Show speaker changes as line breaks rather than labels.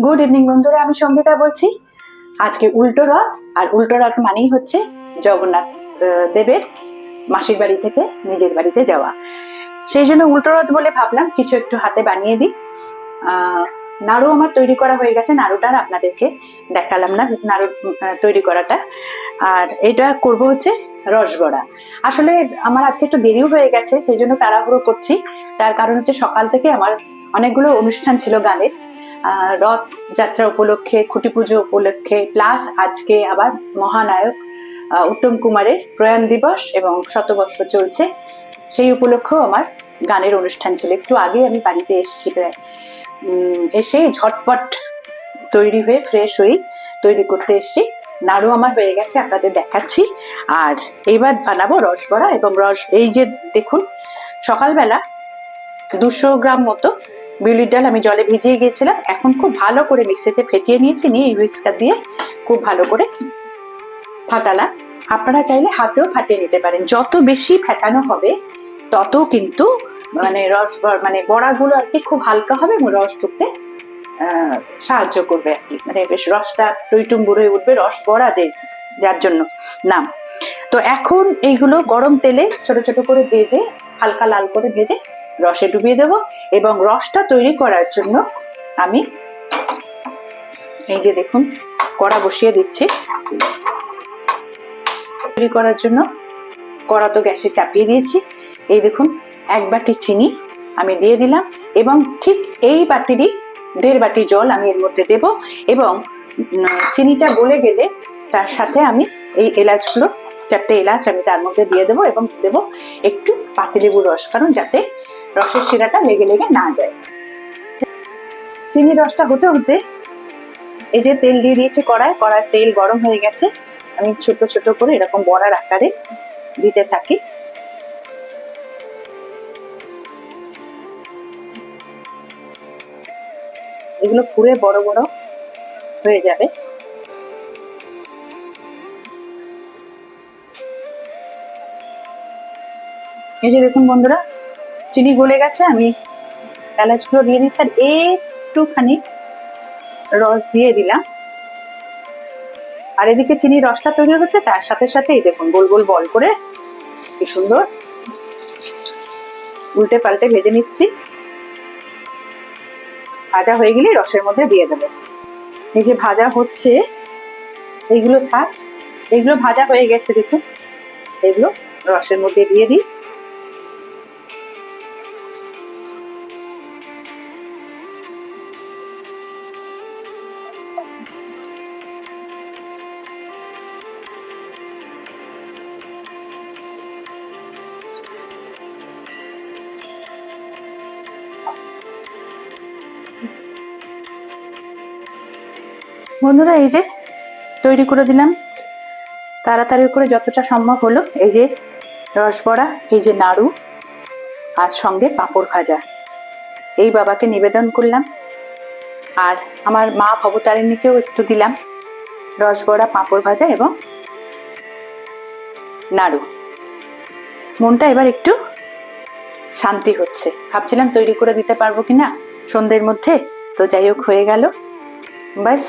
Good evening বন্ধুরা, আমি সঙ্গীতা বলছি। আজকে উল্টো রথ, আর উল্টো রথ মানেই হচ্ছে জগন্নাথ দেবের মাসির বাড়ি থেকে নিজের বাড়িতে যাওয়া। সেই জন্য উল্টো রথ বলে ভাবলাম কিছু একটু হাতে বানিয়ে দিই। নাড়ু আমার তৈরি করা হয়ে গেছে, নাড়ুটা আপনাদেরকে দেখালাম না, নাড়ু তৈরি করাটা। আর এটা করব হচ্ছে রসবড়া। আসলে আমার আজকে একটু দেরিও হয়ে গেছে, সেই জন্য তাড়াহুড়ো করছি। তার কারণ হচ্ছে সকাল থেকে আমার অনেকগুলো অনুষ্ঠান ছিল গানের, রথ যাত্রা উপলক্ষে, খুঁটি পুজো উপলক্ষে, প্লাস আজকে আবার মহানায়ক উত্তম কুমারের প্রয়াণ দিবস এবং শতবর্ষ চলছে, সেই উপলক্ষেও আমার গানের অনুষ্ঠান ছিল। একটু আগে আমি বাড়িতে এসেছি, এসে ঝটপট তৈরি হয়ে ফ্রেশ হয়ে তৈরি করতে এসেছি। নাড়ু আমার হয়ে গেছে, আপনাদের দেখাচ্ছি। আর এইবার বানাবো রসবড়া এবং এই যে দেখুন, সকালবেলা 200 গ্রাম মতো বিউলির ডাল আমি জলে ভিজিয়ে গিয়েছিলাম। এখন খুব ভালো করে মিক্সিতে ফেটিয়ে নিয়েছি, নিয়ে হুইস্কার দিয়ে খুব ভালো করে ফাটালাম। আপনারা চাইলে হাতেও ফাটিয়ে নিতে পারেন। যত বেশি ফেটানো হবে তত কিন্তু মানে বড়াগুলো আর কি খুব হালকা হবে এবং রস ঢুকতে সাহায্য করবে আর কি, মানে বেশ রসটা টইটুম্বুর হয়ে উঠবে। রস বড়া যার জন্য নাম। তো এখন এইগুলো গরম তেলে ছোট ছোট করে ভেজে, হালকা লাল করে ভেজে রসে ডুবিয়ে দেবো। এবং রসটা তৈরি করার জন্য আমি এই যে দেখুন কড়া বসিয়ে দিচ্ছি। তৈরি করার জন্য কড়া তো গ্যাসে চাপিয়ে দিয়েছি। এই দেখুন 1 বাটি চিনি আমি দিয়ে দিলাম, এবং ঠিক এই বাটিরই 1.5 বাটি জল আমি এর মধ্যে দেব। এবং চিনিটা গলে গেলে তার সাথে আমি এই এলাচগুলো, 4টে এলাচ আমি তার মধ্যে দিয়ে দেবো, এবং দেব একটু পাতিলেবুর রস, কারণ যাতে রসের শিরাটা লেগে লেগে না যায়। চিনি রসটা হতে হতে এই যে তেল দিয়ে দিয়েছি কড়ায় তেল গরম হয়ে গেছে। আমি ছোট ছোট করে এরকম বড়ার আকারে দিতে থাকি। এগুলো পুরে বড় বড় হয়ে যাবে। এই যে দেখুন বন্ধুরা, চিনি গলে গেছে, আমি এলাচগুলো দিয়ে দিচ্ছি আর একটুখানি রস দিয়ে দিলাম। আর এদিকে চিনি রসটা তৈরি হচ্ছে, তার সাথে সাথে এই দেখুন গোল গোল বল করে কি সুন্দর উল্টে পাল্টে ভেজে নিচ্ছি। ভাজা হয়ে গেলে রসের মধ্যে দিয়ে দেবো। এই যে ভাজা হচ্ছে, এইগুলো থাক, এগুলো ভাজা হয়ে গেছে দেখুন, এগুলো রসের মধ্যে দিয়ে দিই। বন্ধুরা এই যে তৈরি করে দিলাম তাড়াতাড়ি করে যতটা সম্ভব হলো। এই যে রসবড়া, এই যে নাড়ু, আর সঙ্গে পাঁপড় ভাজা, এই বাবাকে নিবেদন করলাম। আর আমার মা ভবতারিণীকেও একটু দিলাম রসবড়া, পাঁপড় ভাজা এবং নাড়ু। মনটা এবার একটু শান্তি হচ্ছে। ভাবছিলাম তৈরি করে দিতে পারবো কিনা সন্ধ্যের মধ্যে, তো যাই হোক হয়ে গেল। ব্যাস